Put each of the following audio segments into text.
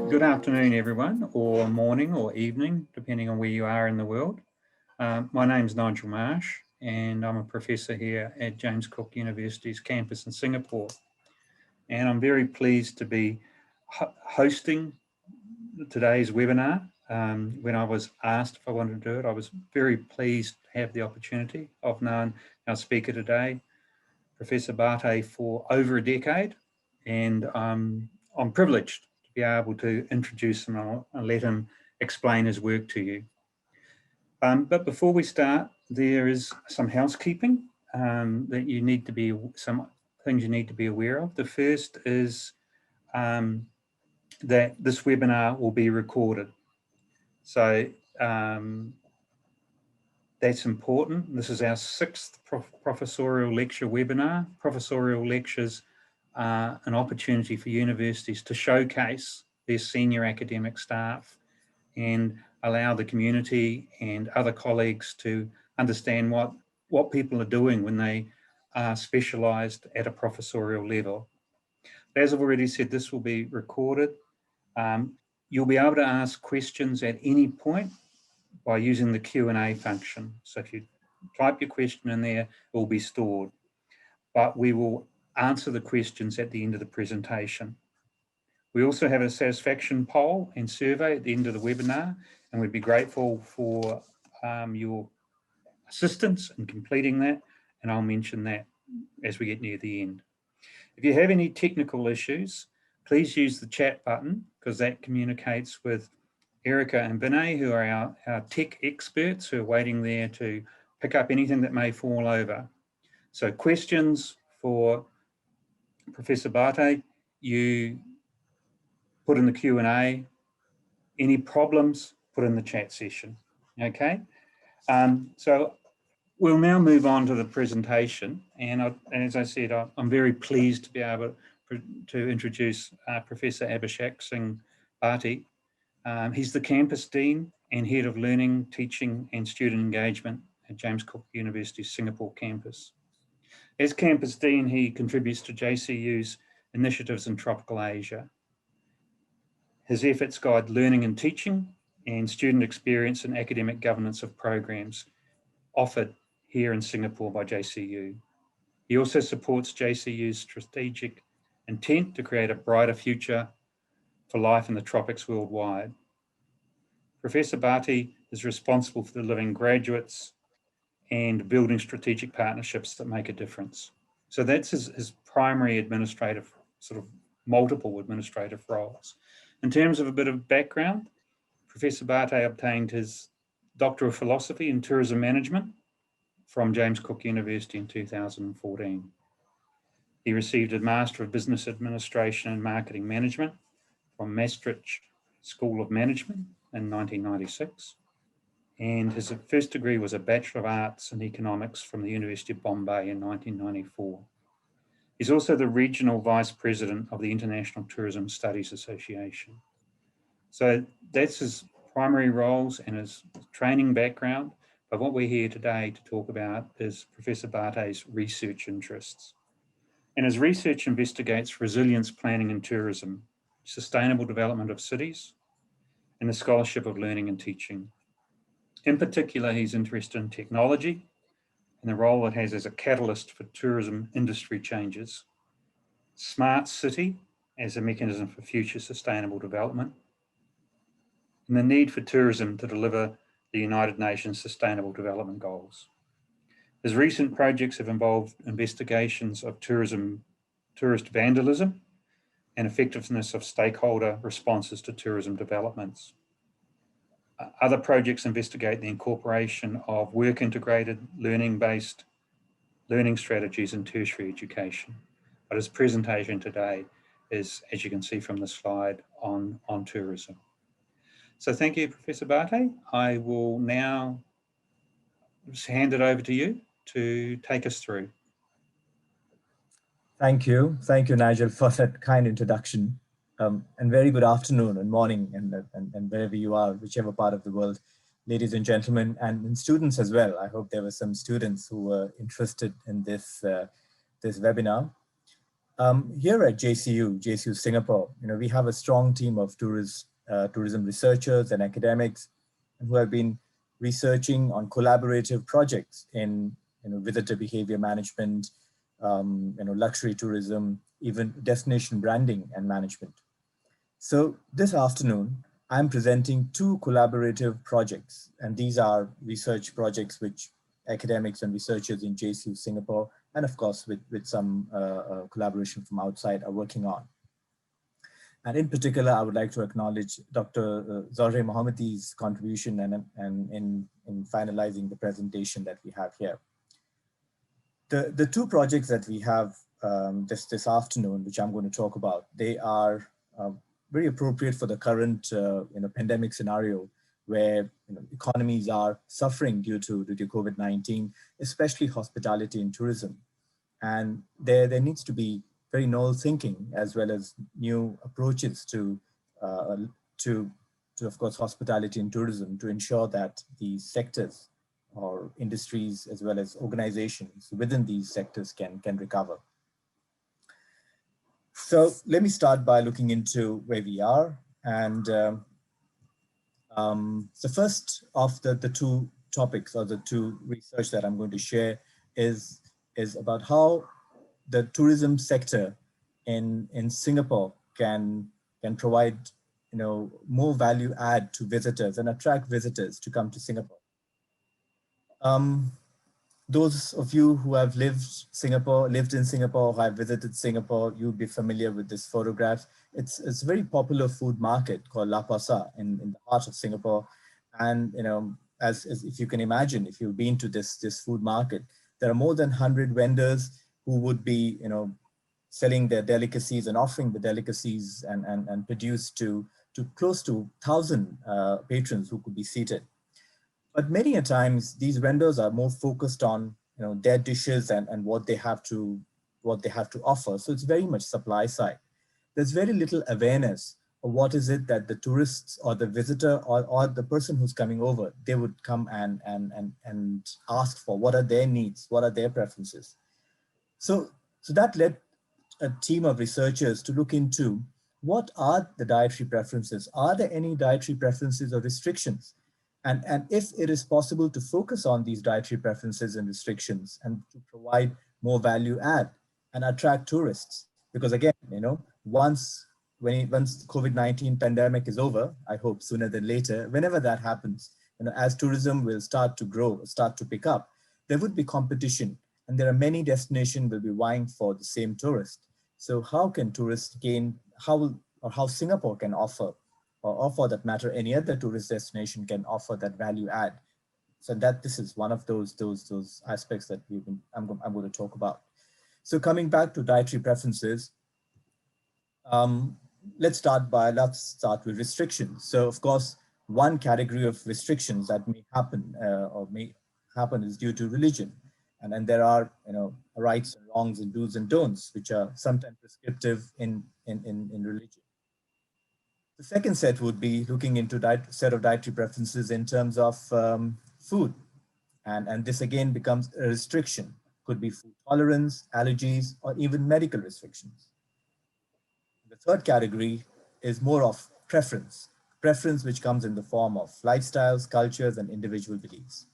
Good afternoon, everyone, or morning or evening, depending on where you are in the world. My name's Nigel Marsh, and I'm a professor here at James Cook University's campus in Singapore. And I'm very pleased to be hosting today's webinar. When I was asked if I wanted to do it, I was very pleased to have the opportunity. I've known our speaker today, Professor Bhati, for over a decade, and I'm privileged to be able to introduce him and let him explain his work to you. But before we start, there is some housekeeping that you need to be, some things you need to be aware of. The first is that this webinar will be recorded. So that's important. This is our 6th Professorial Lecture Webinar. Professorial Lectures are an opportunity for universities to showcase their senior academic staff and allow the community and other colleagues to understand what people are doing when they are specialised at a professorial level. As I've already said, this will be recorded. You'll be able to ask questions at any point by using the Q&A function. So if you type your question in there, it will be stored. But we will answer the questions at the end of the presentation. We also have a satisfaction poll and survey at the end of the webinar, and we'd be grateful for your assistance in completing that, and I'll mention that as we get near the end. If you have any technical issues, please use the chat button, because that communicates with Erica and Vinay, who are our tech experts who are waiting there to pick up anything that may fall over. So questions for Professor Bhati, you put in the Q&A. Any problems, put in the chat session, okay? So we'll now move on to the presentation. And as I said, I'm very pleased to be able to introduce Professor Abhishek Bhati. He's the Campus Dean and Head of Learning, Teaching and Student Engagement at James Cook University's Singapore campus. As Campus Dean, he contributes to JCU's initiatives in tropical Asia. His efforts guide learning and teaching and student experience and academic governance of programs offered here in Singapore by JCU. He also supports JCU's strategic intent to create a brighter future for life in the tropics worldwide. Professor Bhati is responsible for delivering graduates and building strategic partnerships that make a difference. So that's his primary administrative, sort of multiple administrative roles. In terms of a bit of background, Professor Bhati obtained his Doctor of Philosophy in Tourism Management from James Cook University in 2014. He received a Master of Business Administration and Marketing Management from Maastricht School of Management in 1996. And his first degree was a Bachelor of Arts in Economics from the University of Bombay in 1994. He's also the Regional Vice President of the International Tourism Studies Association. So that's his primary roles and his training background. But what we're here today to talk about is Professor Bhati's research interests. And his research investigates resilience planning and tourism, sustainable development of cities, and the scholarship of learning and teaching. In particular, he's interested in technology and the role it has as a catalyst for tourism industry changes, smart city as a mechanism for future sustainable development, and the need for tourism to deliver the United Nations Sustainable Development Goals. His recent projects have involved investigations of tourist vandalism and effectiveness of stakeholder responses to tourism developments. Other projects investigate the incorporation of work-integrated learning-based learning strategies in tertiary education. But his presentation today is, as you can see from the slide, on tourism. So thank you, Professor Bhati. I will now just hand it over to you to take us through. Thank you, Nigel, for that kind introduction. And very good afternoon and morning and wherever you are, whichever part of the world, ladies and gentlemen, and students as well. I hope there were some students who were interested in this webinar. Here at JCU Singapore, we have a strong team of tourism researchers and academics who have been researching on collaborative projects in visitor behavior management, luxury tourism, even destination branding and management. So this afternoon, I'm presenting two collaborative projects, and these are research projects which academics and researchers in JCU Singapore, and of course with some collaboration from outside, are working on. And in particular, I would like to acknowledge Dr. Zohre Mohammadi's contribution and in finalizing the presentation that we have here. The two projects that we have this afternoon, which I'm going to talk about, they are very appropriate for the current pandemic scenario where economies are suffering due to COVID-19, especially hospitality and tourism. And there needs to be very novel thinking as well as new approaches to of course, hospitality and tourism to ensure that these sectors or industries as well as organizations within these sectors can recover. So let me start by looking into where we are. And the first of the two topics or the two research that I'm going to share is about how the tourism sector in Singapore can provide more value add to visitors and attract visitors to come to Singapore. Those of you who have lived in Singapore, who have visited Singapore, you'll be familiar with this photograph. It's a very popular food market called La Pasa in the heart of Singapore. And as if you can imagine, if you've been to this food market, there are more than 100 vendors who would be selling their delicacies and offering the delicacies and produce to close to 1,000 patrons who could be seated. But many a times these vendors are more focused on their dishes and what they have to offer. So it's very much supply side. There's very little awareness of what is it that the tourists or the visitor or the person who's coming over, they would come and ask for. What are their needs? What are their preferences? So that led a team of researchers to look into what are the dietary preferences? Are there any dietary preferences or restrictions? And if it is possible to focus on these dietary preferences and restrictions and to provide more value add and attract tourists, because again, once COVID-19 pandemic is over, I hope sooner than later, whenever that happens, as tourism will start to grow, start to pick up, there would be competition, and there are many destinations will be vying for the same tourist. So how can tourists gain? How Singapore can offer? Or for that matter, any other tourist destination can offer that value add. So this is one of those aspects that I'm going to talk about. So coming back to dietary preferences, let's start with restrictions. So of course, one category of restrictions that may happen is due to religion, and then there are rights and wrongs and do's and don'ts, which are sometimes prescriptive in religion. The second set would be looking into set of dietary preferences in terms of food. And this again becomes a restriction. Could be food tolerance, allergies, or even medical restrictions. The third category is more of preference which comes in the form of lifestyles, cultures, and individual beliefs.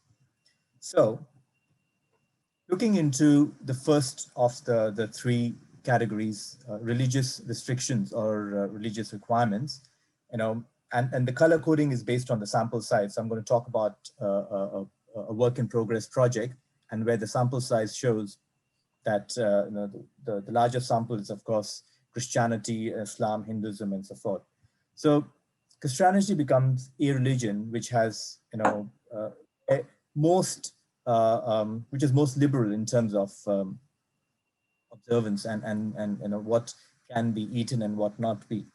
So looking into the first of the three categories, religious restrictions or religious requirements, and the color coding is based on the sample size. So I'm going to talk about a work in progress project, and where the sample size shows that the larger sample is, of course, Christianity, Islam, Hinduism, and so forth. So Christianity becomes a religion which has, which is most liberal in terms of observance and what can be eaten and what not be.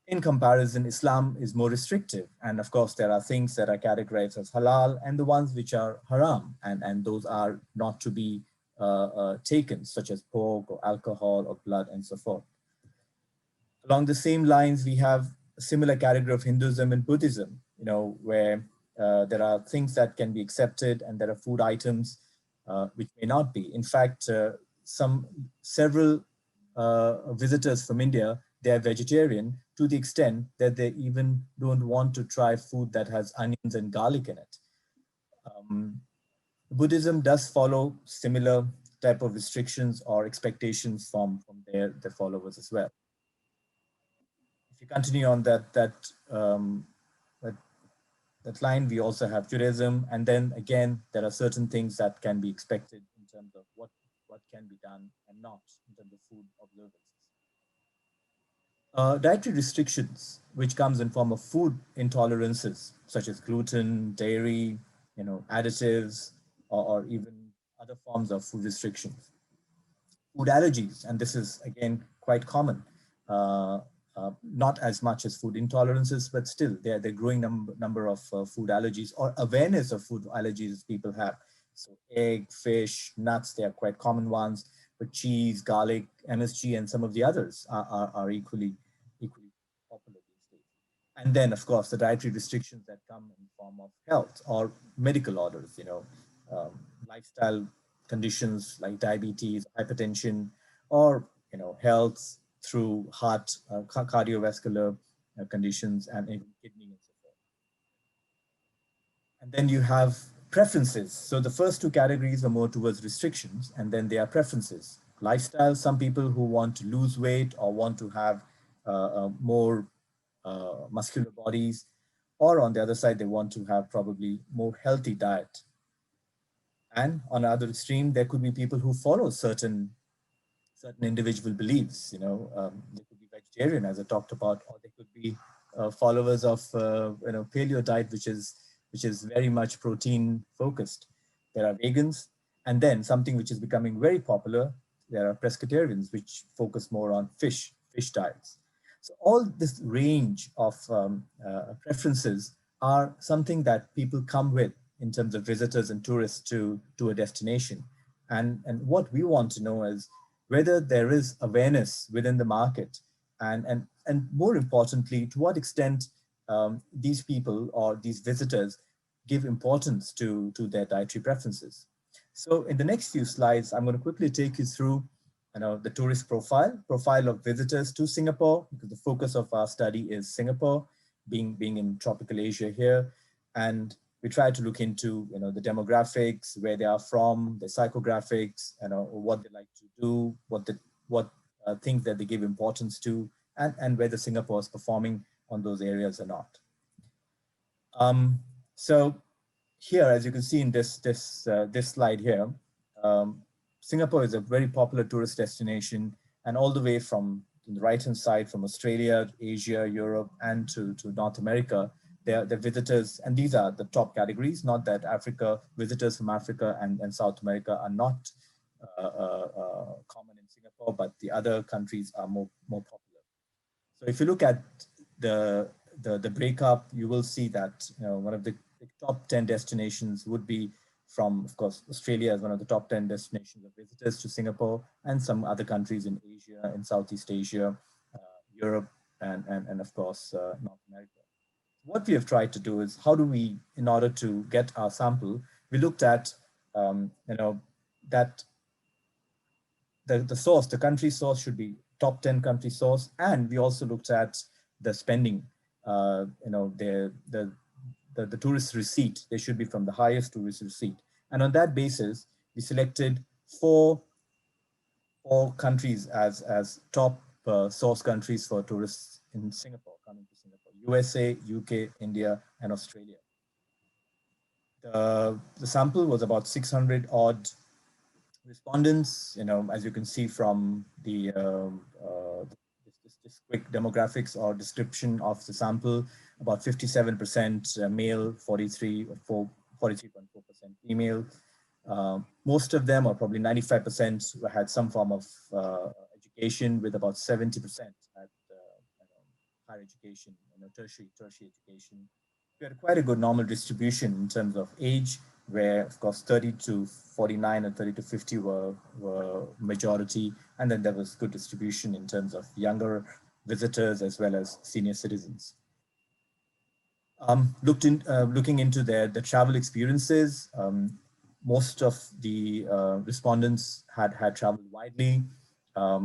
In comparison, Islam is more restrictive. And of course, there are things that are categorized as halal and the ones which are haram, and those are not to be taken, such as pork or alcohol or blood and so forth. Along the same lines, we have a similar category of Hinduism and Buddhism, where there are things that can be accepted and there are food items which may not be. In fact, several visitors from India, they are vegetarian to the extent that they even don't want to try food that has onions and garlic in it. Buddhism does follow similar type of restrictions or expectations from their followers as well. If you continue on that line, we also have Judaism, and then again there are certain things that can be expected in terms of what can be done and not in terms of food observances. Dietary restrictions, which comes in form of food intolerances such as gluten, dairy, additives, or even other forms of food restrictions. Food allergies, and this is again quite common. Not as much as food intolerances, but still they're growing number of food allergies or awareness of food allergies people have. So egg, fish, nuts, they are quite common ones, but cheese, garlic, MSG, and some of the others are equally popular these days. And then, of course, the dietary restrictions that come in form of health or medical orders, lifestyle conditions like diabetes, hypertension, or health through heart, cardiovascular conditions, and even kidney and so forth. And then you have preferences. So the first two categories are more towards restrictions, and then there are preferences. Lifestyle, some people who want to lose weight or want to have more muscular bodies, or on the other side, they want to have probably more healthy diet. And on the other extreme, there could be people who follow certain individual beliefs. They could be vegetarian, as I talked about, or they could be followers of paleo diet, which is very much protein focused. There are vegans, and then something which is becoming very popular. There are pescatarians, which focus more on fish diets. So all this range of preferences are something that people come with in terms of visitors and tourists to a destination. And what we want to know is whether there is awareness within the market, and more importantly, to what extent these people or these visitors give importance to their dietary preferences. So in the next few slides, I'm going to quickly take you through the tourist profile of visitors to Singapore, because the focus of our study is Singapore, being in tropical Asia here. And we try to look into the demographics, where they are from, the psychographics, what they like to do, what things that they give importance to, and whether Singapore is performing on those areas or not. So here, as you can see in this slide here, Singapore is a very popular tourist destination, and all the way from the right-hand side, from Australia, Asia, Europe, and to North America, they're visitors, and these are the top categories. Not that visitors from Africa and South America are not common in Singapore, but the other countries are more popular. So if you look at the breakup, you will see that one of the top 10 destinations would be from, of course, Australia as one of the top 10 destinations of visitors to Singapore, and some other countries in Asia, in Southeast Asia, Europe, and of course, North America. What we have tried to do is, how do we, in order to get our sample, we looked at, that the source, the country source should be top 10 country source, and we also looked at the spending, the tourist receipt. They should be from the highest tourist receipt. And on that basis, we selected four countries as top source countries for tourists in Singapore, coming to Singapore: USA, UK, India, and Australia. The sample was about 600 odd respondents. As you can see from the this quick demographics or description of the sample, about 57% male, 43.4% female. Most of them, or probably 95%, had some form of education, with about 70% had higher education, tertiary education. We had quite a good normal distribution in terms of age, where, of course, 30 to 49 and 30 to 50 were majority, and then there was good distribution in terms of younger visitors as well as senior citizens. Looking into the travel experiences, most of the respondents had traveled widely.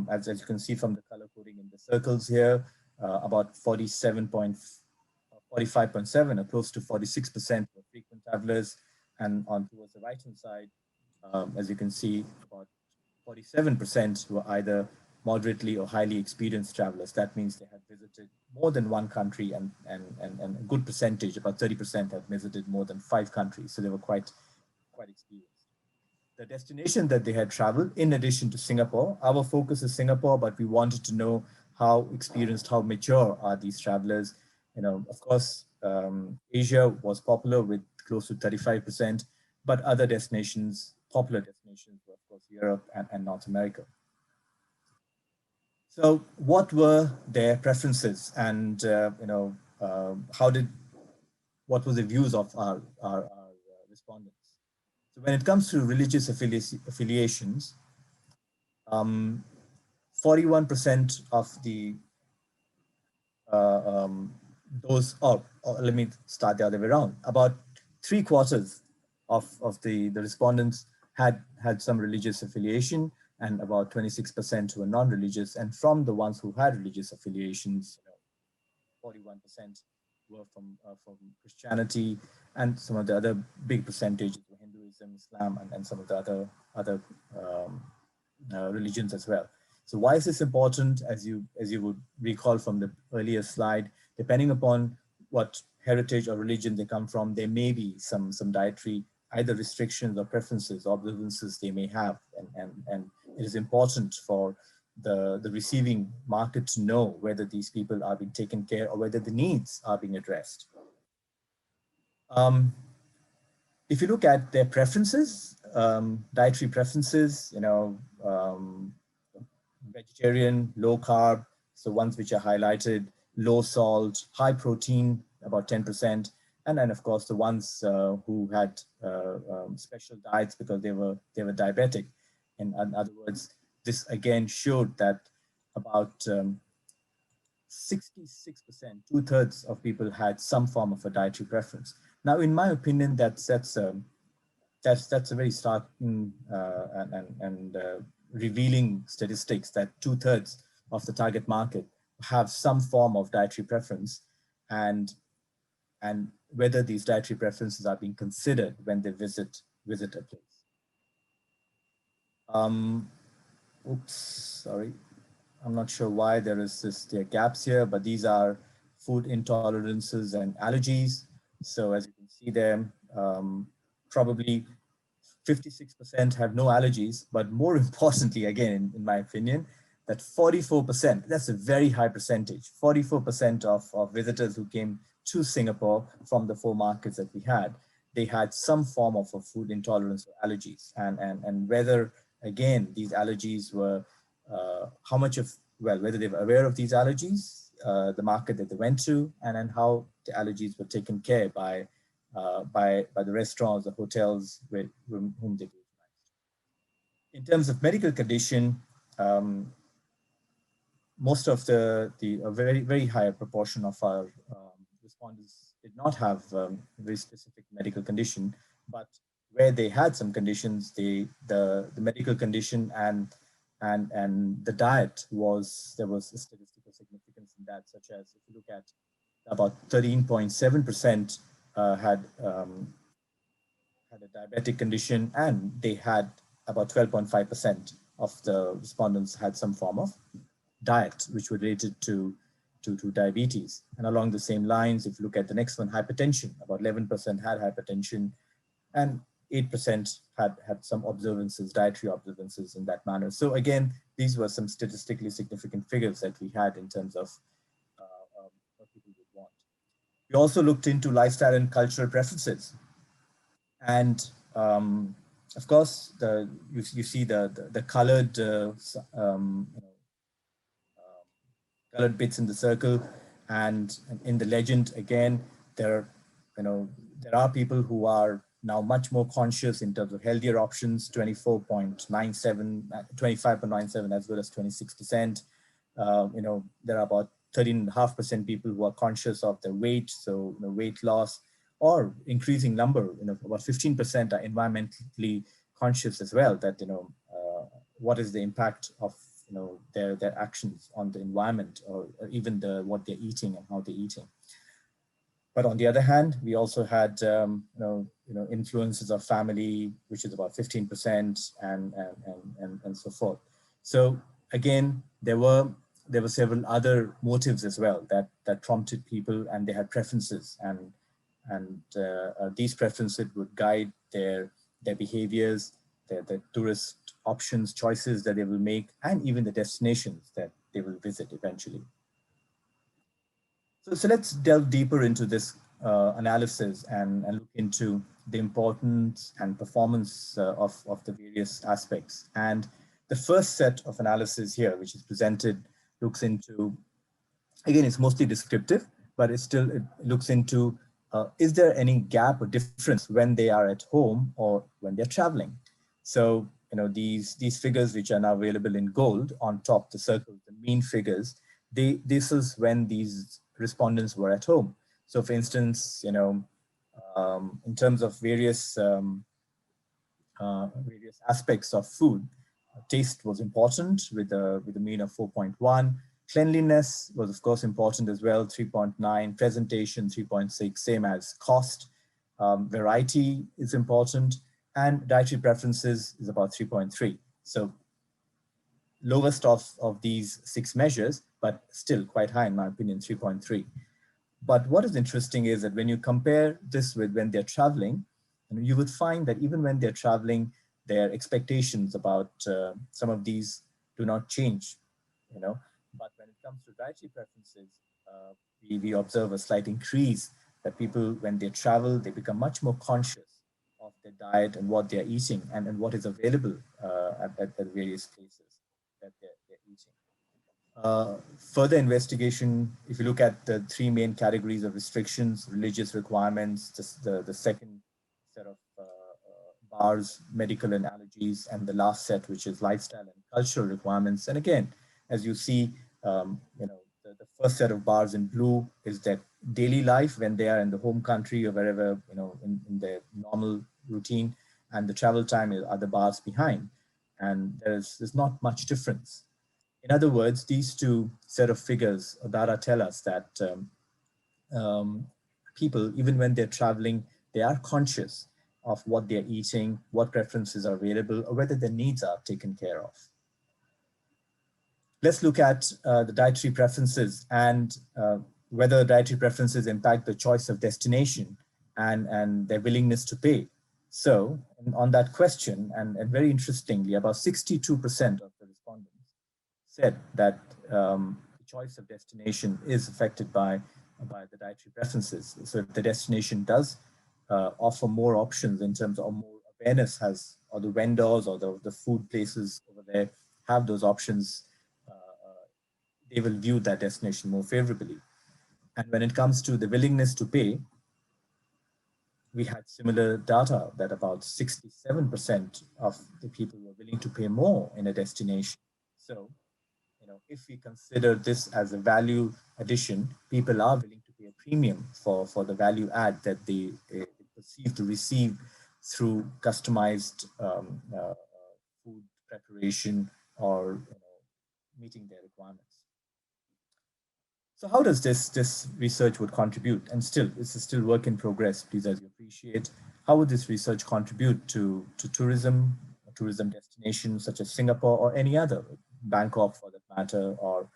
As you can see from the color coding in the circles here, about 45.7 or close to 46% were frequent travelers. And on towards the right-hand side, as you can see, about 47% were either moderately or highly experienced travelers. That means they had visited more than one country, and a good percentage, about 30%, have visited more than 5 countries. So they were quite experienced. The destination that they had traveled, in addition to Singapore, our focus is Singapore, but we wanted to know how experienced, how mature are these travelers. Of course, Asia was popular with close to 35%, but other destinations, popular destinations, were of course Europe and North America. So what were their preferences, and what were the views of our respondents? So when it comes to religious affiliations, 41% of the those, or let me start the other way around. About 3/4 of the respondents had some religious affiliation, and about 26% were non-religious. And from the ones who had religious affiliations, 41% were from Christianity, and some of the other big percentages were Hinduism, Islam, and some of the other religions as well. So why is this important? As you would recall from the earlier slide, depending upon what heritage or religion they come from, there may be some dietary either restrictions or preferences, observances they may have, and it is important for the receiving market to know whether these people are being taken care or whether the needs are being addressed. If you look at their preferences, dietary preferences, vegetarian, low carb, so ones which are highlighted, low salt, high protein, about 10%, and then of course the ones who had special diets because they were diabetic. In other words, this again showed that about 66%, 2/3 of people had some form of a dietary preference. Now, in my opinion, that's a very startling and revealing statistics, that 2/3 of the target market have some form of dietary preference, and whether these dietary preferences are being considered when they visit a place. Oops, sorry. I'm not sure why there are gaps here, but these are food intolerances and allergies. So as you can see there, probably 56% have no allergies, but more importantly, again, in my opinion, that 44%, that's a very high percentage, 44% of visitors who came to Singapore from the 4 markets that we had, they had some form of a food intolerance or allergies. And whether, again, these allergies were, whether they were aware of these allergies, the market that they went to, and how the allergies were taken care by the restaurants, the hotels with whom they patronized. In terms of medical condition, most of a very high proportion of our respondents did not have a very specific medical condition, but where they had some conditions, the medical condition and the diet there was a statistical significance in that, such as if you look at about 13.7% had a diabetic condition, and they had about 12.5% of the respondents had some form of diet which were related to diabetes. And along the same lines, if you look at the next one, hypertension, about 11% had hypertension, and 8% had some observances, dietary observances in that manner. So again, these were some statistically significant figures that we had in terms of what people would want. We also looked into lifestyle and cultural preferences. And of course, you see the colored colored bits in the circle, and in the legend again, there are people who are now much more conscious in terms of healthier options, 24.97, 25.97, as well as 26%. There are about 13.5% people who are conscious of their weight, so weight loss, or increasing number, about 15% are environmentally conscious as well, that what is the impact of their actions on the environment, or even what they're eating and how they're eating. But on the other hand, we also had influences of family, which is about 15%, and so forth. So again, there were several other motives as well that prompted people, and they had preferences, and these preferences would guide their behaviors, the tourist options, choices that they will make, and even the destinations that they will visit eventually. So let's delve deeper into this analysis and look into the importance and performance of the various aspects. And the first set of analysis here, which is presented, looks into, again, it's mostly descriptive, but it looks into, is there any gap or difference when they are at home or when they're traveling? So, these figures, which are now available in gold on top, the circles, the mean figures, this is when these respondents were at home. So for instance, in terms of various aspects of food, taste was important with a mean of 4.1. Cleanliness was of course important as well, 3.9. Presentation, 3.6, same as cost. Variety is important, and dietary preferences is about 3.3. So lowest of these 6 measures, but still quite high in my opinion, 3.3. But what is interesting is that when you compare this with when they're traveling, you would find that even when they're traveling, their expectations about some of these do not change, But when it comes to dietary preferences, we observe a slight increase, that people, when they travel, they become much more conscious of their diet and what they're eating, and what is available at the various places that they're eating. Further investigation, if you look at the 3 main categories of restrictions: religious requirements, the second set of bars, medical and allergies, and the last set, which is lifestyle and cultural requirements. And again, as you see, the first set of bars in blue is their daily life when they are in the home country or wherever, in their normal routine, and the travel time are the bars behind. And there's not much difference. In other words, these 2 set of figures or data tell us that people, even when they're traveling, they are conscious of what they're eating, what preferences are available, or whether their needs are taken care of. Let's look at the dietary preferences, and whether dietary preferences impact the choice of destination and their willingness to pay. So on that question, and very interestingly, about 62% of the respondents said that the choice of destination is affected by the dietary preferences. So if the destination does offer more options in terms of more awareness, or the vendors or the food places over there have those options, they will view that destination more favorably. And when it comes to the willingness to pay, we had similar data that about 67% of the people were willing to pay more in a destination. So, if we consider this as a value addition, people are willing to pay a premium for the value add that they perceive to receive through customized food preparation or meeting their requirements. So how does this research would contribute? And still, this is still work in progress, please, as you appreciate. How would this research contribute to tourism destinations such as Singapore or any other, Bangkok for that matter, or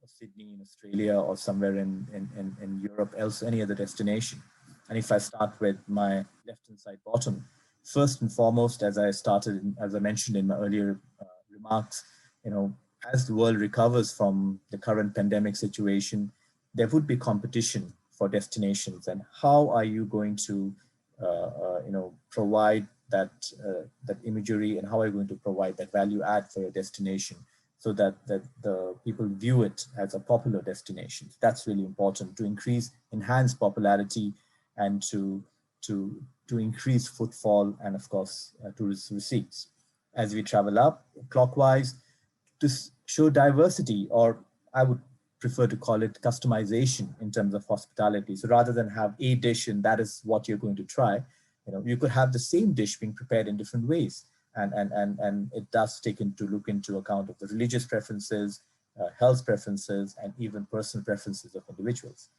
Sydney in Australia, or somewhere in Europe, else any other destination? And if I start with my left-hand side bottom, first and foremost, as I mentioned in my earlier remarks, as the world recovers from the current pandemic situation, there would be competition for destinations. And how are you going to, provide that imagery, and how are you going to provide that value add for your destination so that the people view it as a popular destination? That's really important to enhance popularity and to increase footfall and, of course, tourist receipts. As we travel up clockwise, to show diversity, or I would prefer to call it customization in terms of hospitality. So rather than have a dish and that is what you're going to try, you could have the same dish being prepared in different ways. and it does look into account of the religious preferences, health preferences, and even personal preferences of individuals.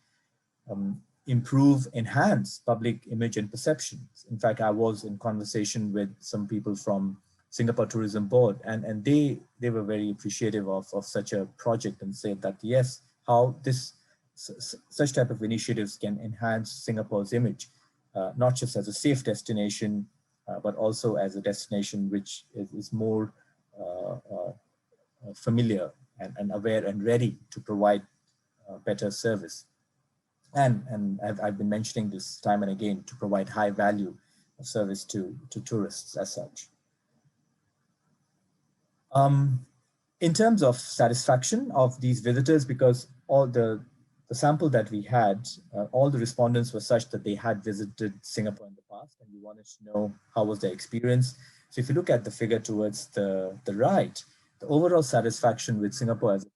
Improve, enhance public image and perceptions. In fact, I was in conversation with some people from Singapore Tourism Board, and they were very appreciative of such a project and said that yes, how such type of initiatives can enhance Singapore's image, not just as a safe destination, but also as a destination which is more familiar and aware and ready to provide better service. And I've been mentioning this time and again, to provide high value of service to tourists as such. In terms of satisfaction of these visitors, because all the sample that we had, all the respondents were such that they had visited Singapore in the past, and we wanted to know how was their experience. So if you look at the figure towards the right, the overall satisfaction with Singapore as a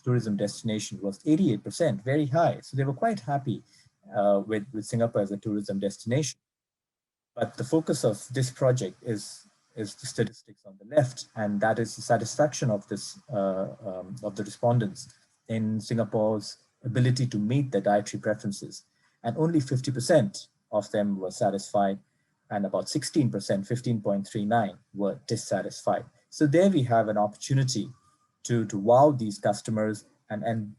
tourism destination was 88%, very high. So they were quite happy with Singapore as a tourism destination. But the focus of this project is the statistics on the left, and that is the satisfaction of the respondents in Singapore's ability to meet their dietary preferences. And only 50% of them were satisfied, and about 16%, 15.39, were dissatisfied. So there we have an opportunity to wow these customers and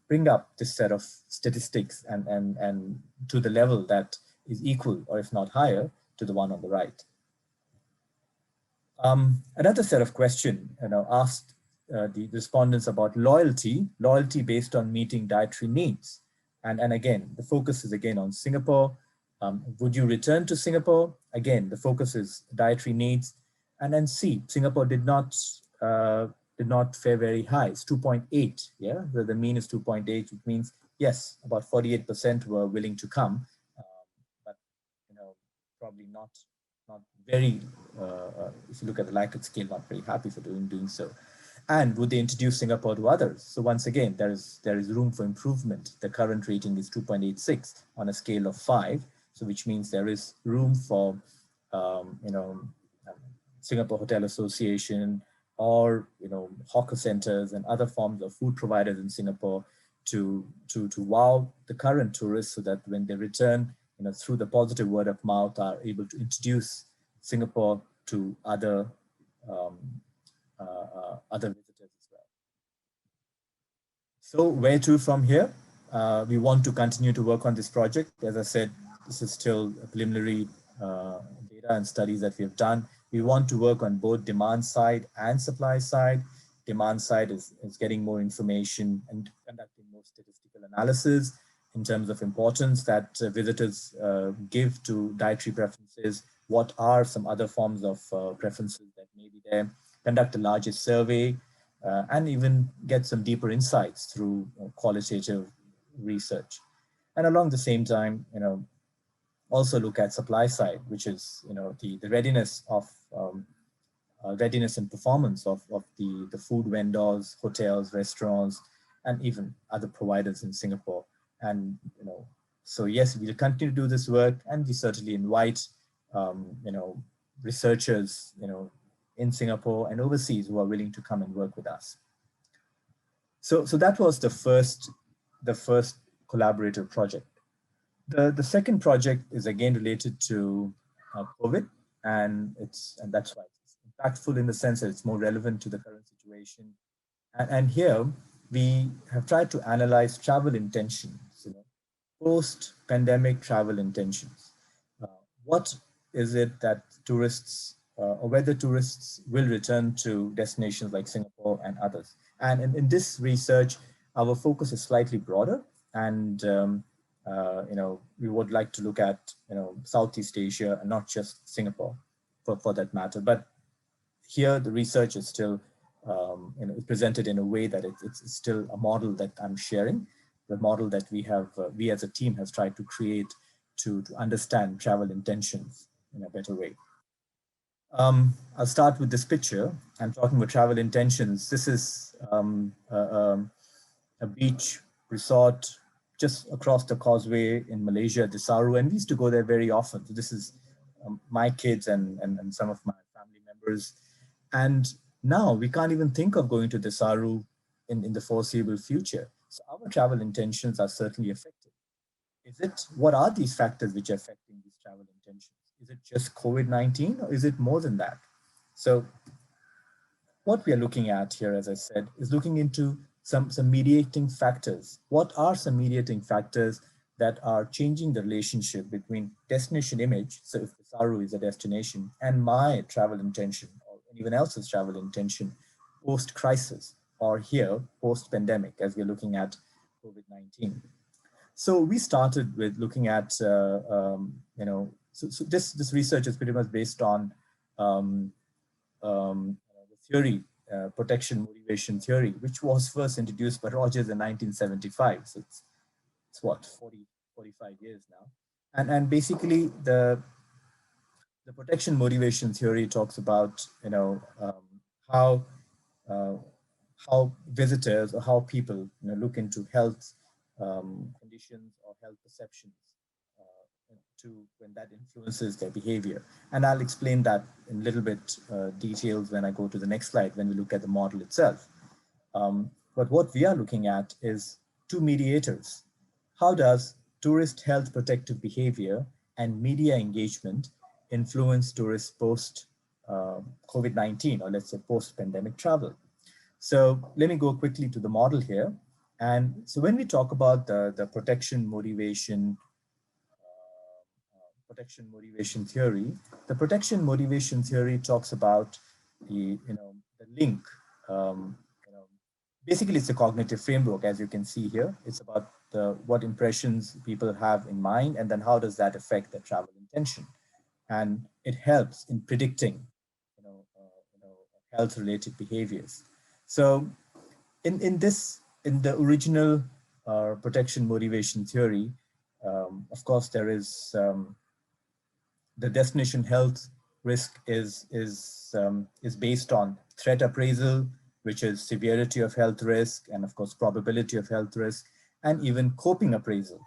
bring up this set of statistics and to the level that is equal, or if not higher, to the one on the right. Another set of questions asked the respondents about loyalty based on meeting dietary needs. And again, the focus is again on Singapore. Would you return to Singapore? Again, the focus is dietary needs. And then C, Singapore did not fare very high. It's 2.8, yeah, where the mean is 2.8, which means, yes, about 48% were willing to come, but probably not very, if you look at the Likert scale, not very happy for doing so. And would they introduce Singapore to others? So once again, there is room for improvement. The current rating is 2.86 on a scale of 5, so which means there is room for Singapore Hotel Association or hawker centers and other forms of food providers in Singapore to wow the current tourists, so that when they return, through the positive word of mouth, are able to introduce Singapore to other visitors as well. So where to from here? We want to continue to work on this project. As I said, this is still a preliminary data and studies that we have done. We want to work on both demand side and supply side. Demand side is getting more information and conducting more statistical analysis in terms of importance that visitors give to dietary preferences. What are some other forms of preferences that may be there? Conduct a larger survey and even get some deeper insights through qualitative research. And along the same time, also look at supply side, which is the readiness of readiness and performance of the food vendors, hotels, restaurants, and even other providers in Singapore. And so yes, we'll continue to do this work, and we certainly invite researchers in Singapore and overseas who are willing to come and work with us. So that was the first collaborative project. The second project is again related to COVID, and that's why it's impactful in the sense that it's more relevant to the current situation. And here we have tried to analyze travel intentions, post-pandemic travel intentions. What is it that tourists, or whether tourists will return to destinations like Singapore and others? And in this research, our focus is slightly broader, and we would like to look at Southeast Asia and not just Singapore, for that matter. But here the research is still presented in a way that it's still a model that I'm sharing, the model that we as a team has tried to create to understand travel intentions in a better way. I'll start with this picture. I'm talking about travel intentions. This is a beach resort just across the causeway in Malaysia, Desaru, and we used to go there very often. So this is my kids and some of my family members numbers. And now we can't even think of going to the Saru in the foreseeable future. So our travel intentions are certainly affected. What are these factors which are affecting these travel intentions? Is it just COVID-19 or is it more than that? So what we are looking at here, as I said, is looking into some mediating factors. What are some mediating factors that are changing the relationship between destination image, so if the Saru is a destination, and my travel intention or anyone else's travel intention post-crisis or here post-pandemic as we're looking at COVID-19. So we started with looking at, so this research is pretty much based on the theory, protection motivation theory, which was first introduced by Rogers in 1975. So it's what, 45 years now. And basically the protection motivation theory talks about, how visitors or how people look into health conditions or health perceptions when that influences their behavior. And I'll explain that in a little bit details when I go to the next slide, when we look at the model itself. But what we are looking at is two mediators. How does tourist health protective behavior and media engagement influence tourists post COVID-19, or let's say post-pandemic travel? So let me go quickly to the model here. And so when we talk about the protection motivation theory, the protection motivation theory talks about the link. Basically, it's a cognitive framework, as you can see here. It's about what impressions people have in mind, and then how does that affect their travel intention. And it helps in predicting health-related behaviors. So in the original protection motivation theory, of course, there is the destination health risk is based on threat appraisal, which is severity of health risk, and of course probability of health risk, and even coping appraisal.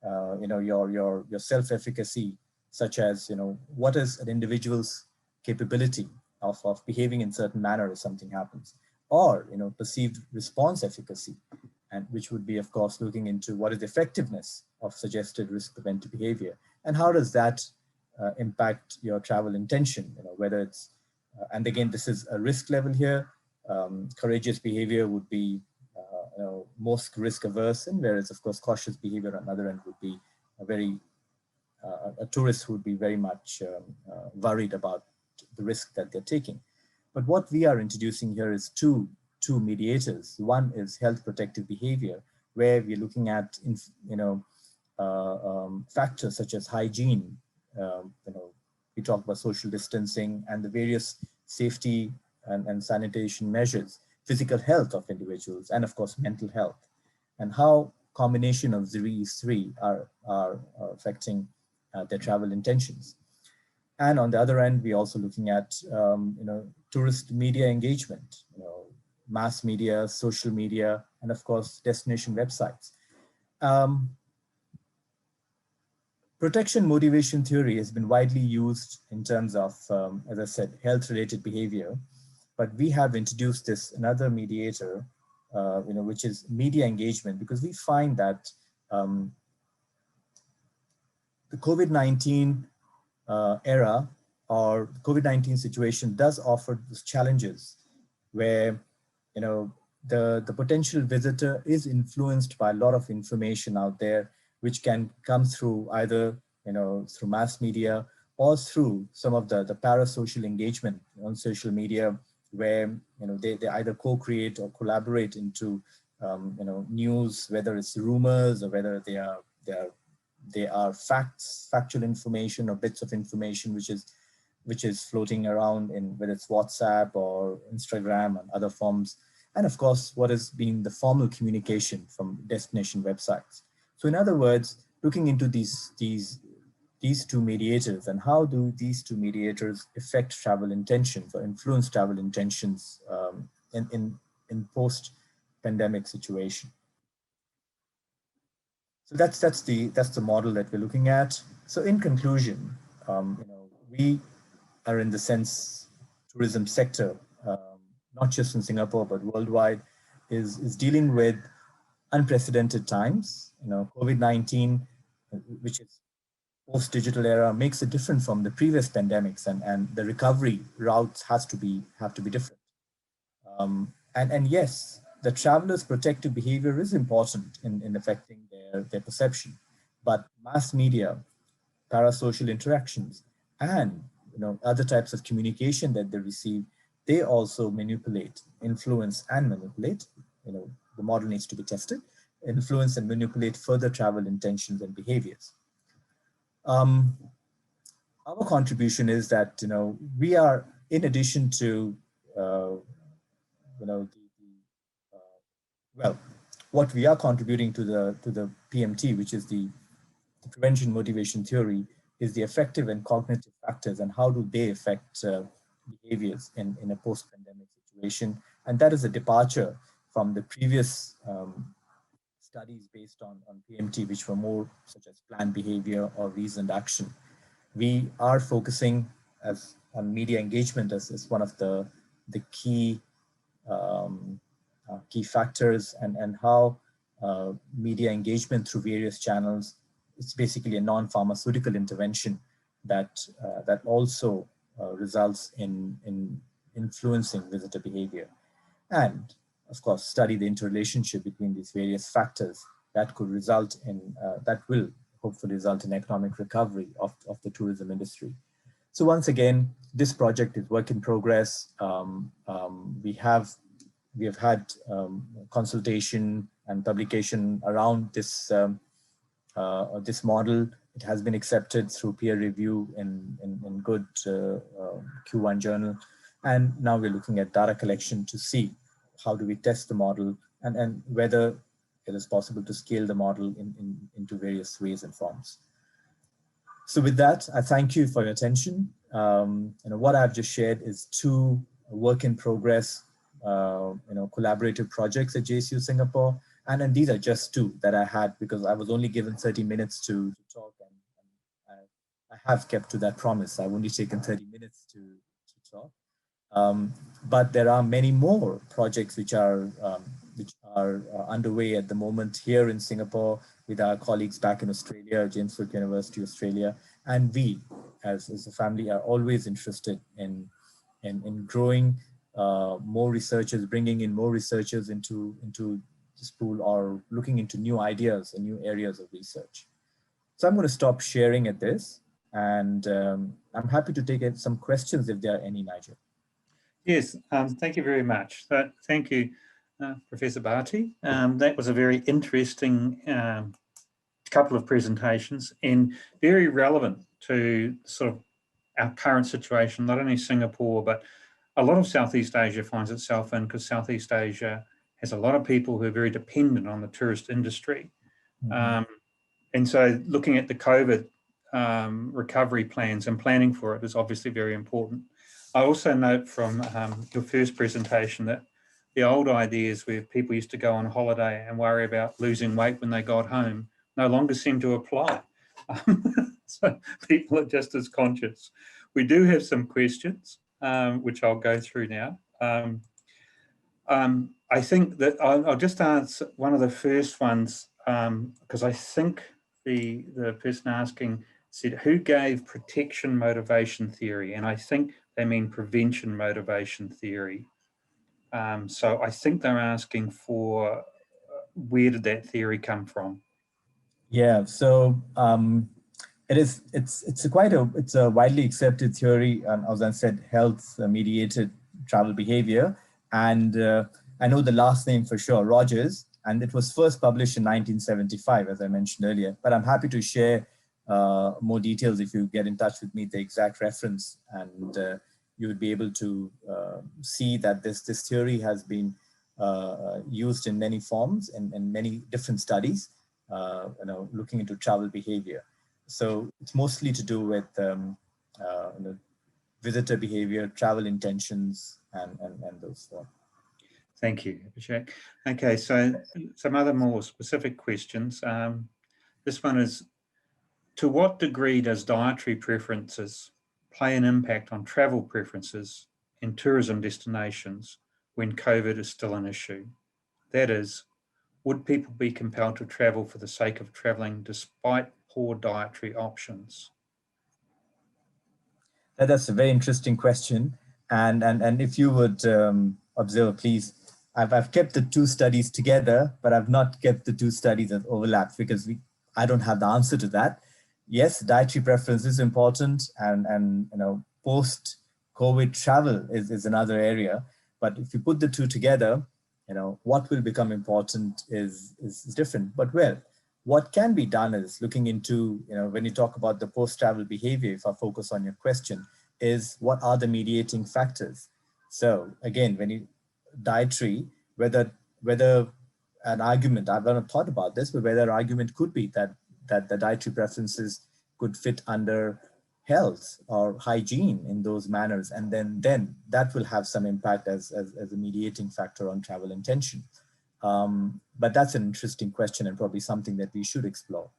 Your self-efficacy, such as what is an individual's capability of behaving in certain manner if something happens, or perceived response efficacy, and which would be of course looking into what is the effectiveness of suggested risk preventive behavior, and how does that impact your travel intention, whether it's, and again, this is a risk level here. Courageous behavior would be most risk averse, and whereas of course cautious behavior on the other end would be a tourist who would be very much worried about the risk that they're taking. But what we are introducing here is two mediators. One is health protective behavior, where we're looking at factors such as hygiene. We talk about social distancing and the various safety and sanitation measures, physical health of individuals, and of course mental health, and how combination of these three are affecting their travel intentions. And on the other end, we're also looking at tourist media engagement, mass media, social media, and of course destination websites. Protection motivation theory has been widely used in terms of, as I said, health-related behavior, but we have introduced this another mediator, which is media engagement, because we find that the COVID-19 era or COVID-19 situation does offer these challenges where, the potential visitor is influenced by a lot of information out there, which can come through either, through mass media or through some of the parasocial engagement on social media, where, they either co-create or collaborate into, news, whether it's rumors or whether they are factual information or bits of information, which is floating around in whether it's WhatsApp or Instagram and other forms. And of course, what has been the formal communication from destination websites. So in other words, looking into these two mediators and how do these two mediators affect travel intentions or influence travel intentions in post-pandemic situation. So that's the model that we're looking at. So in conclusion, we are in the sense tourism sector, not just in Singapore, but worldwide, is dealing with unprecedented times. You know, COVID-19, which is post-digital era, makes it different from the previous pandemics, and the recovery routes have to be different. And yes, the traveler's protective behavior is important in affecting their perception, but mass media, parasocial interactions, and other types of communication that they receive, they also manipulate, influence, and manipulate. The model needs to be tested, influence and manipulate further travel intentions and behaviors. Our contribution is that we are, in addition to well, what we are contributing to the PMT, which is the prevention motivation theory, is the affective and cognitive factors and how do they affect behaviors in a post-pandemic situation. And that is a departure from the previous studies based on PMT, which were more such as planned behavior or reasoned action. We are focusing on media engagement as one of the key key factors, and how media engagement through various channels, it's basically a non-pharmaceutical intervention that also results in influencing visitor behavior. And of course, study the interrelationship between these various factors that could result in, that will hopefully result in economic recovery of the tourism industry. So once again, this project is work in progress. We have had consultation and publication around this this model. It has been accepted through peer review in good Q1 journal, and now we're looking at data collection to see how do we test the model, and whether it is possible to scale the model into various ways and forms. So with that, I thank you for your attention. What I've just shared is 2 work in progress collaborative projects at JCU Singapore. And these are just 2 that I had because I was only given 30 minutes to talk, and I have kept to that promise. I've only taken 30 minutes to talk. But there are many more projects which are underway at the moment here in Singapore with our colleagues back in Australia, James Cook University, Australia. And we, as a family, are always interested in growing more researchers, bringing in more researchers into this pool, or looking into new ideas and new areas of research. So I'm going to stop sharing at this, and I'm happy to take some questions if there are any, Nigel. Yes, thank you very much. Thank you, Professor Bhati. That was a very interesting couple of presentations, and very relevant to sort of our current situation, not only Singapore, but a lot of Southeast Asia finds itself in, because Southeast Asia has a lot of people who are very dependent on the tourist industry. Mm-hmm. And so looking at the COVID recovery plans and planning for it is obviously very important. I also note from your first presentation that the old ideas where people used to go on holiday and worry about losing weight when they got home no longer seem to apply. So people are just as conscious. We do have some questions, which I'll go through now. I think that I'll just answer one of the first ones, because I think the person asking said, who gave protection motivation theory? And I think they mean prevention motivation theory. So I think they're asking for where did that theory come from? Yeah, so it's a widely accepted theory, and as I said, health mediated travel behavior. And I know the last name for sure, Rogers, and it was first published in 1975, as I mentioned earlier. But I'm happy to share more details if you get in touch with me, the exact reference, and you would be able to see that this theory has been used in many forms and many different studies, looking into travel behavior. So it's mostly to do with visitor behavior, travel intentions, and those forms. Thank you, Abhishek. Okay, so some other more specific questions. This one is, to what degree does dietary preferences play an impact on travel preferences and tourism destinations when COVID is still an issue? That is, would people be compelled to travel for the sake of travelling despite poor dietary options? That's a very interesting question. And if you would observe, please, I've kept the two studies together, but I've not kept the two studies as overlaps because I don't have the answer to that. Yes, dietary preference is important, and post-COVID travel is another area. But if you put the two together, what will become important is different. But well, what can be done is looking into, when you talk about the post-travel behavior, if I focus on your question, is what are the mediating factors? So again, when you dietary, whether an argument, I've not thought about this, but whether an argument could be that the dietary preferences could fit under health or hygiene in those manners, and then that will have some impact as a mediating factor on travel intention. But that's an interesting question and probably something that we should explore.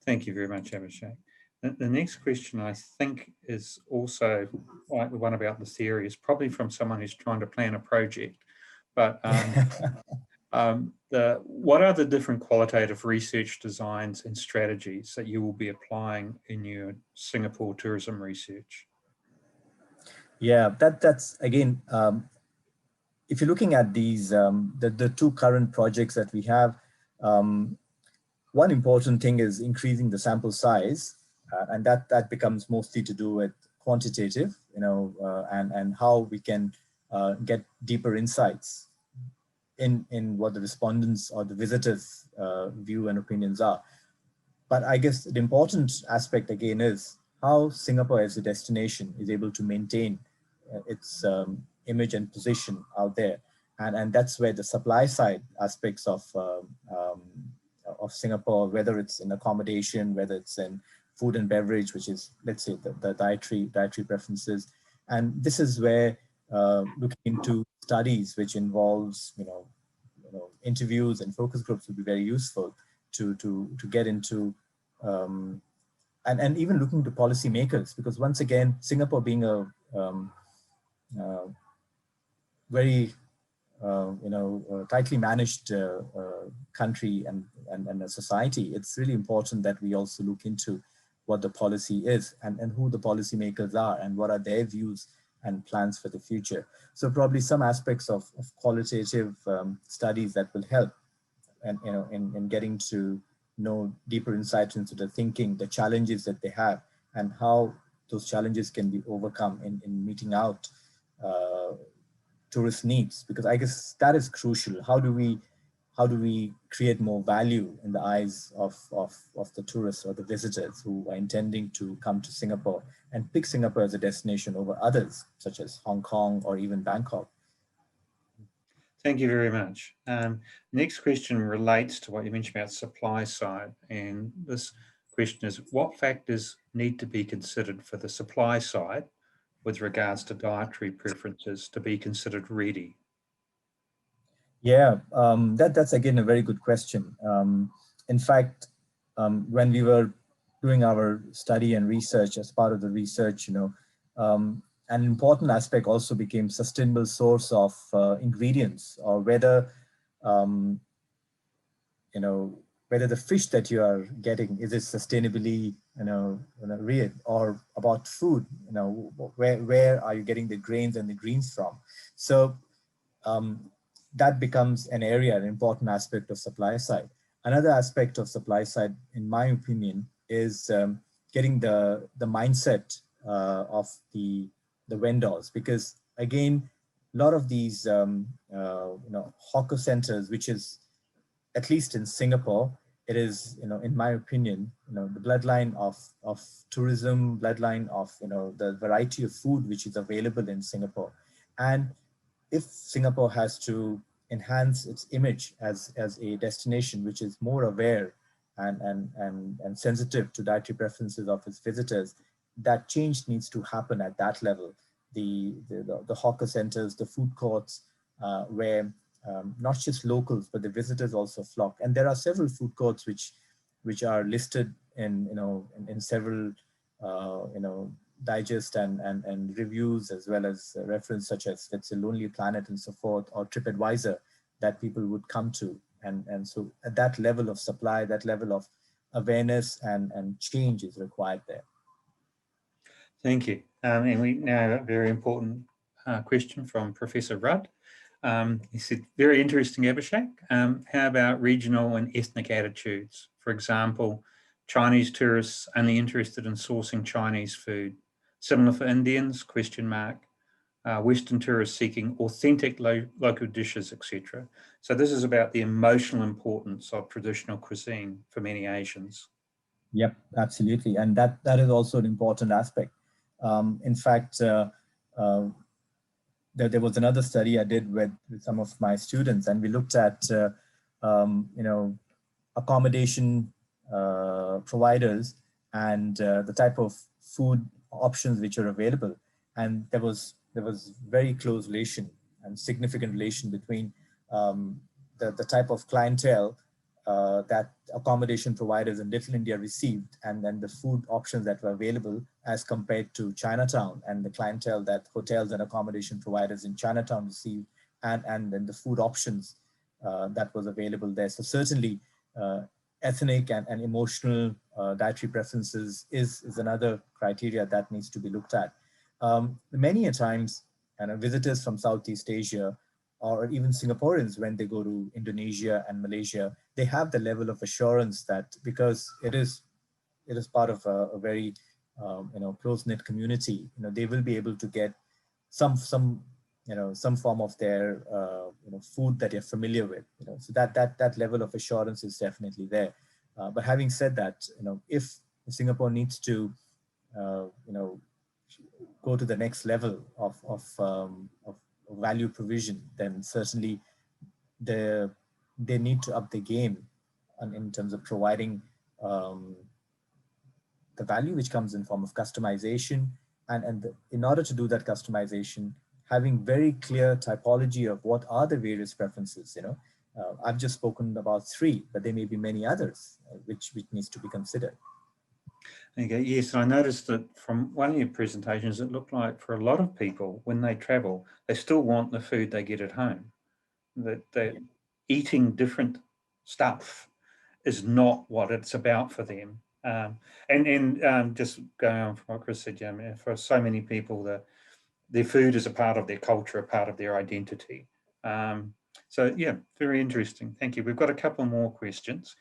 Thank you very much, Abhishek. The next question, I think, is also like the one about the theory, is probably from someone who's trying to plan a project. But what are the different qualitative research designs and strategies that you will be applying in your Singapore tourism research? Yeah, that's again, if you're looking at these, the two current projects that we have, one important thing is increasing the sample size, and that becomes mostly to do with quantitative, and how we can get deeper insights in what the respondents or the visitors' view and opinions are. But I guess the important aspect again is how Singapore as a destination is able to maintain its image and position out there. And that's where the supply side aspects of Singapore, whether it's in accommodation, whether it's in food and beverage, which is, let's say, the dietary preferences. And this is where looking into studies which involves, interviews and focus groups would be very useful to get into, and even looking to policymakers, because once again, Singapore being a very tightly managed country and a society, it's really important that we also look into what the policy is and who the policymakers are and what are their views and plans for the future. So probably some aspects of qualitative studies that will help, and in getting to know deeper insights into the thinking, the challenges that they have, and how those challenges can be overcome in meeting out tourist needs, because I guess that is crucial. How do we create more value in the eyes of the tourists or the visitors who are intending to come to Singapore and pick Singapore as a destination over others, such as Hong Kong or even Bangkok? Thank you very much. Next question relates to what you mentioned about supply side. And this question is, what factors need to be considered for the supply side with regards to dietary preferences to be considered ready? Yeah, that's again a very good question. In fact, when we were doing our study and research, as part of the research, an important aspect also became sustainable source of ingredients, or whether whether the fish that you are getting, is it sustainably reared, or about food, where are you getting the grains and the greens from? So that becomes an area, an important aspect of supply side. Another aspect of supply side, in my opinion, is getting the mindset of the vendors, because again, a lot of these hawker centers, which is, at least in Singapore, it is, in my opinion, the bloodline of tourism, bloodline of the variety of food which is available in Singapore. And if Singapore has to enhance its image as a destination which is more aware and sensitive to dietary preferences of its visitors, that change needs to happen at that level. The hawker centers, the food courts, where not just locals but the visitors also flock. And there are several food courts which are listed in several digest and reviews, as well as reference such as, let's say, Lonely Planet and so forth, or TripAdvisor, that people would come to. And so at that level of supply, that level of awareness and change is required there. Thank you. And we now have a very important question from Professor Rudd. He said, very interesting, Abhishek. How about regional and ethnic attitudes? For example, Chinese tourists only interested in sourcing Chinese food. Similar for Indians, question mark. Western tourists seeking authentic local dishes, etc. So this is about the emotional importance of traditional cuisine for many Asians. Yep, absolutely. And that is also an important aspect. In fact, there was another study I did with some of my students, and we looked at, accommodation providers and the type of food options which are available. And there was very close relation and significant relation between the type of clientele that accommodation providers in Little India received, and then the food options that were available as compared to Chinatown, and the clientele that hotels and accommodation providers in Chinatown received, and then the food options that was available there. So certainly ethnic and emotional dietary preferences is another criteria that needs to be looked at. Many a times, visitors from Southeast Asia, or even Singaporeans, when they go to Indonesia and Malaysia, they have the level of assurance that, because it is part of a very close-knit community, they will be able to get some form of their food that you're familiar with. So that level of assurance is definitely there. But having said that, if Singapore needs to go to the next level of value provision, then certainly they need to up the game in terms of providing the value which comes in form of customization, and in order to do that customization, having very clear typology of what are the various preferences. I've just spoken about 3, but there may be many others which needs to be considered. Okay, yes, I noticed that from one of your presentations, it looked like for a lot of people, when they travel, they still want the food they get at home. That eating different stuff is not what it's about for them. Just going on from what Chris said, for so many people, their food is a part of their culture, a part of their identity. So yeah, very interesting. Thank you. We've got a couple more questions.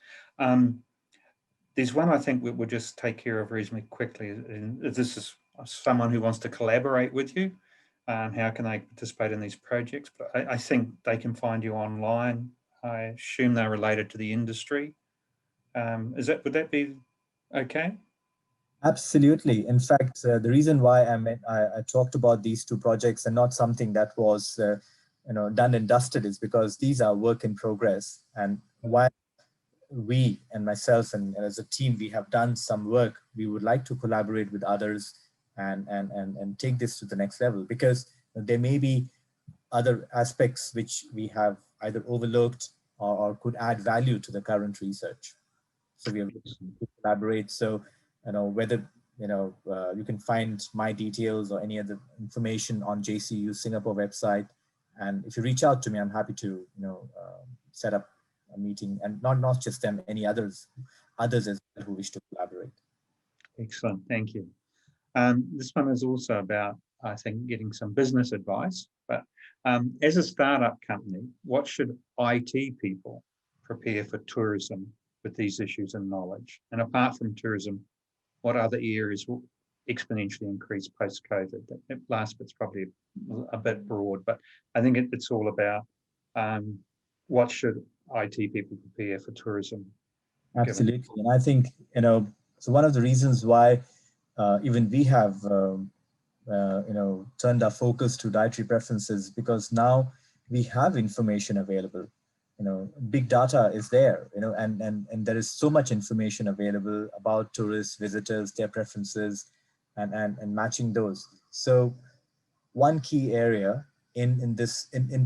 There's one I think we'll just take care of reasonably quickly. And this is someone who wants to collaborate with you. How can they participate in these projects? But I think they can find you online. I assume they're related to the industry. Would that be okay? Absolutely. In fact, the reason why I talked about these 2 projects and not something that was done and dusted is because these are work in progress. And while we and myself and as a team, we have done some work, we would like to collaborate with others and take this to the next level, because there may be other aspects which we have either overlooked or could add value to the current research. So we have to collaborate. So, whether, you can find my details or any other information on JCU Singapore website. And if you reach out to me, I'm happy to, set up a meeting, and not just them, any others as well who wish to collaborate. Excellent, thank you. This one is also about, I think, getting some business advice. But as a startup company, what should IT people prepare for tourism with these issues and knowledge? And apart from tourism, what other areas will exponentially increase post-COVID? That last bit's probably a bit broad, but I think it's all about what should IT people prepare for tourism? Absolutely. And I think, so one of the reasons why even we have, turned our focus to dietary preferences, because now we have information available. Big data is there, and there is so much information available about tourists, visitors, their preferences, and matching those. So one key area in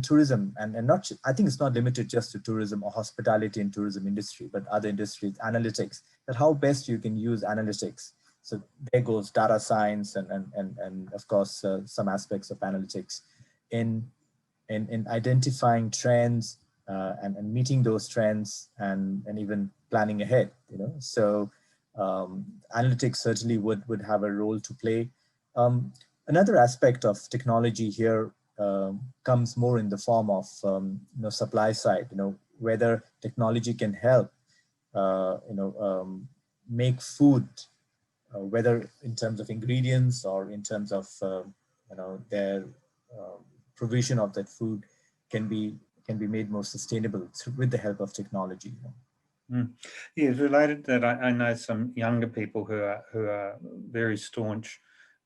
tourism, and not, I think it's not limited just to tourism or hospitality and tourism industry, but other industries, analytics, that how best you can use analytics So there goes data science and of course some aspects of analytics in identifying trends and meeting those trends and even planning ahead. So analytics certainly would have a role to play. Another aspect of technology here comes more in the form of supply side. Whether technology can help make food, whether in terms of ingredients or in terms of their provision of that food can be made more sustainable with the help of technology. Yeah, related to that, I know some younger people who are very staunch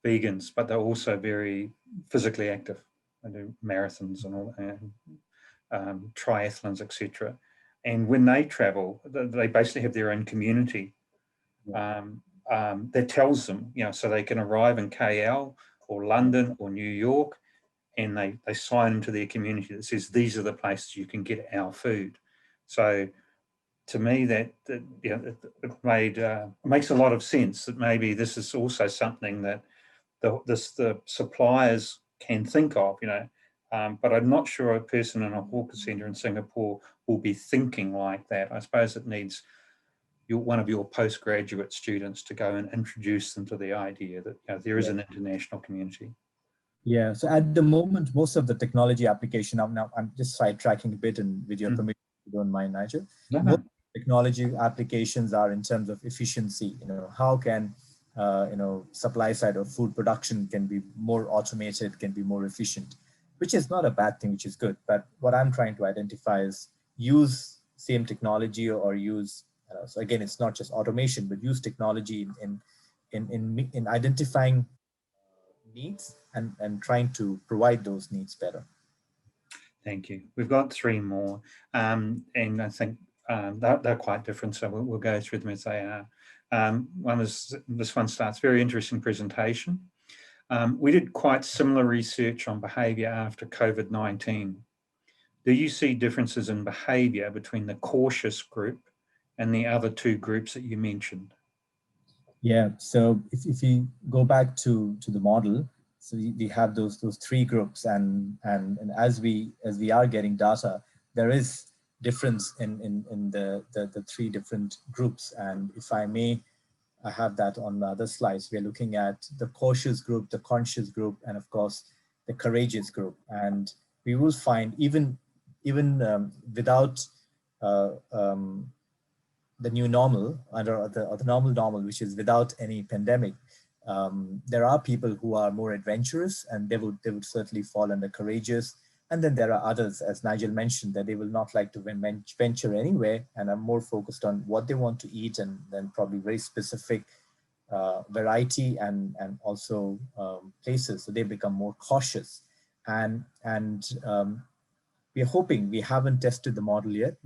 vegans, but they're also very physically active. They do marathons and all, and triathlons, etc. And when they travel, they basically have their own community that tells them, so they can arrive in KL or London or New York, and they sign into their community that says these are the places you can get our food. So to me, that it makes a lot of sense that maybe this is also something that the suppliers can think of, but I'm not sure a person in a hawker centre in Singapore will be thinking like that. I suppose it needs one of your postgraduate students to go and introduce them to the idea that there is an international community. Yeah, so at the moment, most of the technology application, now I'm just sidetracking a bit, and with your permission, if you don't mind, Nigel. No. Most technology applications are in terms of efficiency. How can supply side of food production can be more automated, can be more efficient, which is not a bad thing, which is good. But what I'm trying to identify is use same technology or use. So again, it's not just automation, but use technology in identifying needs and trying to provide those needs better. Thank you. We've got 3 more, and I think they're quite different, so we'll go through them as they are. This one starts, very interesting presentation. We did quite similar research on behaviour after COVID-19. Do you see differences in behaviour between the cautious group and the other 2 groups that you mentioned? Yeah, so if you go back to the model, so we have those 3 groups, and as we are getting data, there is difference in the 3 different groups. And if I may, I have that on the other slides. We're looking at the cautious group, the conscious group, and of course the courageous group. And we will find even without the new normal, or the normal, which is without any pandemic, there are people who are more adventurous, and they would certainly fall under courageous. And then there are others, as Nigel mentioned, that they will not like to venture anywhere and are more focused on what they want to eat, and then probably very specific variety and also places. So they become more cautious. And we are hoping, we haven't tested the model yet.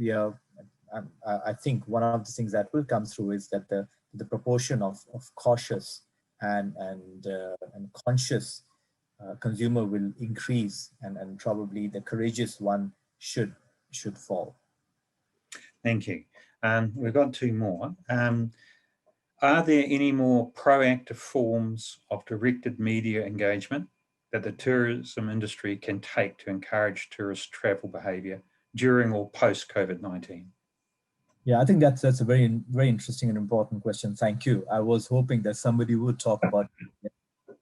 I think one of the things that will come through is that the proportion of cautious and conscious consumer will increase, and probably the courageous one should fall. Thank you. We've got 2 more. Are there any more proactive forms of directed media engagement that the tourism industry can take to encourage tourist travel behaviour during or post COVID-19? Yeah, I think that's a very interesting and important question. Thank you. I was hoping that somebody would talk about it,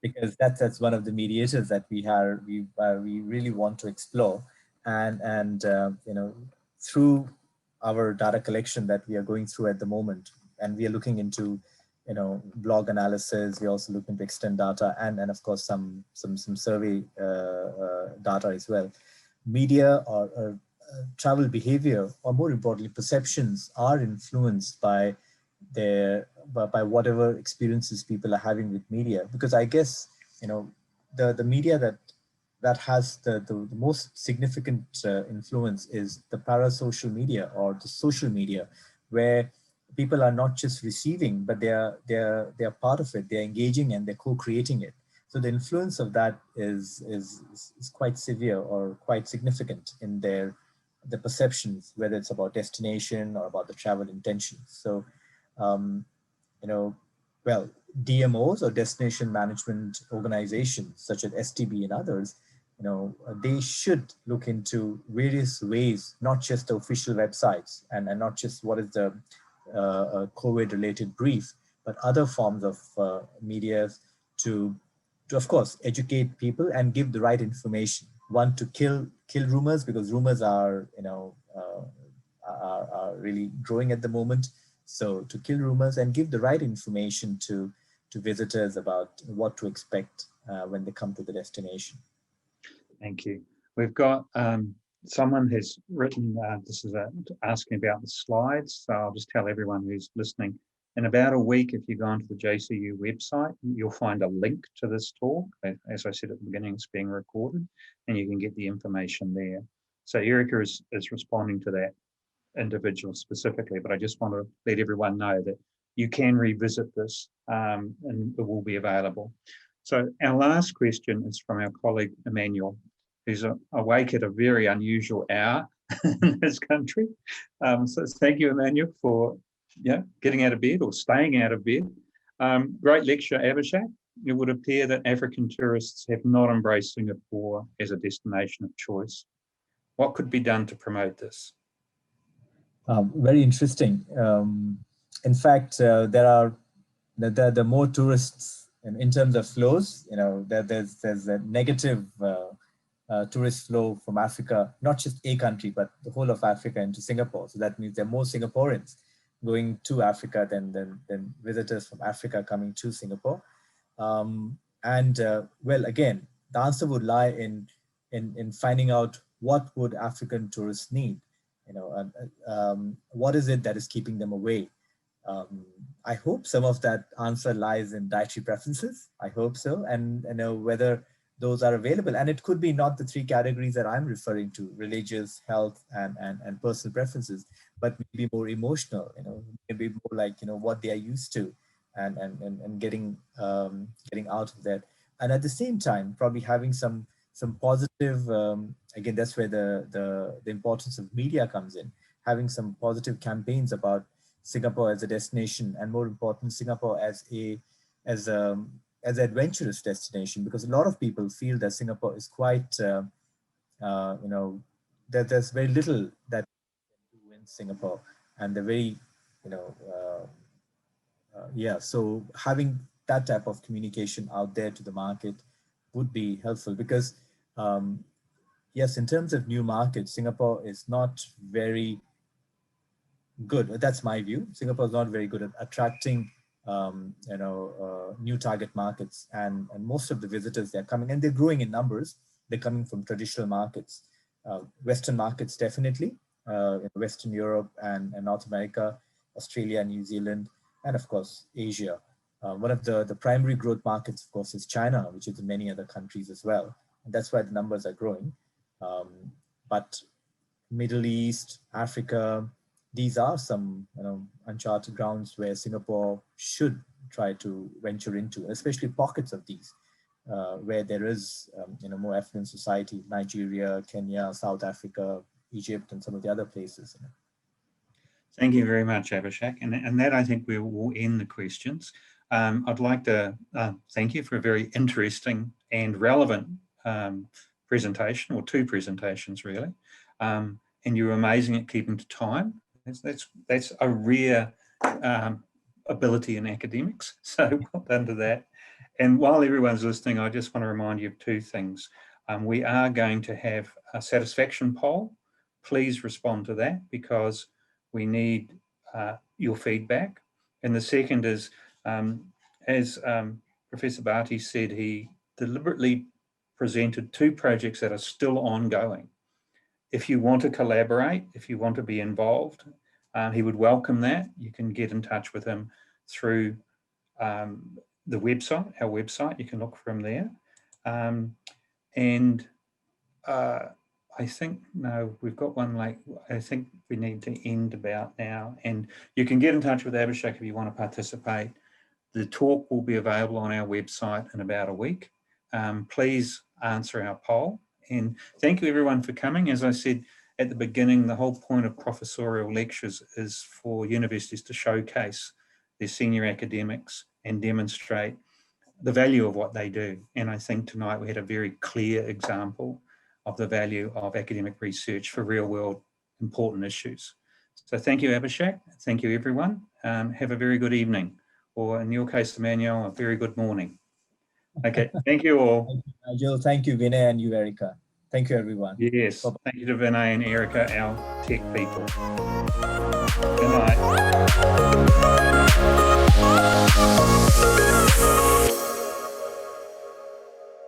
because that's one of the mediators that we really want to explore, and through our data collection that we are going through at the moment, and we are looking into blog analysis. We also look into extend data and of course some survey data as well. Media or travel behavior, or more importantly perceptions, are influenced by whatever experiences people are having with media. Because I guess the media that has the most significant influence is the parasocial media, or the social media, where people are not just receiving, but they're part of it. They're engaging and they're co-creating it. So the influence of that is quite severe or quite significant in the perceptions, whether it's about destination or about the travel intentions. So, well, DMOs or destination management organizations such as STB and others, they should look into various ways, not just the official websites and not just what is the COVID related brief, but other forms of media to of course educate people and give the right information. One, to kill rumors, because rumors are are really growing at the moment. So to kill rumors and give the right information to visitors about what to expect when they come to the destination. Thank you. We've got someone has written, this is asking about the slides. So I'll just tell everyone who's listening, in about a week, if you go onto the JCU website, you'll find a link to this talk. As I said at the beginning, it's being recorded and you can get the information there. So Erica is responding to that individual specifically, but I just want to let everyone know that you can revisit this and it will be available. So our last question is from our colleague Emmanuel, who's awake at a very unusual hour in this country. So thank you, Emmanuel, for getting out of bed or staying out of bed. Great lecture, Abhishek. It would appear that African tourists have not embraced Singapore as a destination of choice. What could be done to promote this? Very interesting. In fact, there are the more tourists in terms of flows. There's a negative tourist flow from Africa, not just a country, but the whole of Africa into Singapore. So that means there are more Singaporeans going to Africa than visitors from Africa coming to Singapore. Well, again, the answer would lie in finding out what would African tourists need. What is it that is keeping them away? I hope some of that answer lies in dietary preferences. I hope so, and whether those are available. And it could be not the three categories that I'm referring to: religious, health, and personal preferences, but maybe more emotional. Maybe more like what they are used to, and getting out of that. And at the same time, probably having some positive. Again, that's where the importance of media comes in. Having some positive campaigns about Singapore as a destination, and more important, Singapore as an adventurous destination, because a lot of people feel that Singapore is quite, that there's very little that you can do in Singapore, and they're very, so having that type of communication out there to the market would be helpful, because yes, in terms of new markets, Singapore is not very good. That's my view. Singapore is not very good at attracting new target markets, and most of the visitors, they're coming, and they're growing in numbers. They're coming from traditional markets, Western markets definitely, Western Europe and North America, Australia, New Zealand, and of course Asia. One of the primary growth markets, of course, is China, which is in many other countries as well, and that's why the numbers are growing. But Middle East, Africa, these are some uncharted grounds where Singapore should try to venture into, especially pockets of these where there is more affluent society: Nigeria, Kenya, South Africa, Egypt, and some of the other places. Thank you very much, Abhishek. And that, I think, we will end the questions. I'd like to thank you for a very interesting and relevant presentation, or two presentations really. And you're amazing at keeping to time. That's a rare ability in academics. So well done to that. And while everyone's listening, I just want to remind you of two things. We are going to have a satisfaction poll. Please respond to that, because we need your feedback. And the second is, as Professor Bhati said, he deliberately presented two projects that are still ongoing. If you want to collaborate, if you want to be involved, he would welcome that. You can get in touch with him through the website, our website. You can look from there. I think, no, we've got one like, I think we need to end about now. And you can get in touch with Abhishek if you want to participate. The talk will be available on our website in about a week. Please answer our poll. And thank you everyone for coming. As I said at the beginning, the whole point of professorial lectures is for universities to showcase their senior academics and demonstrate the value of what they do. And I think tonight we had a very clear example of the value of academic research for real world important issues. So thank you, Abhishek. Thank you, everyone. Have a very good evening, or in your case, Emmanuel, a very good morning. Okay, thank you all. Thank you, Nigel. Thank you, Vinay, and you, Erica. Thank you, everyone. Yes, Bye-bye. thank you to Vinay and Erica, our tech people. Good night.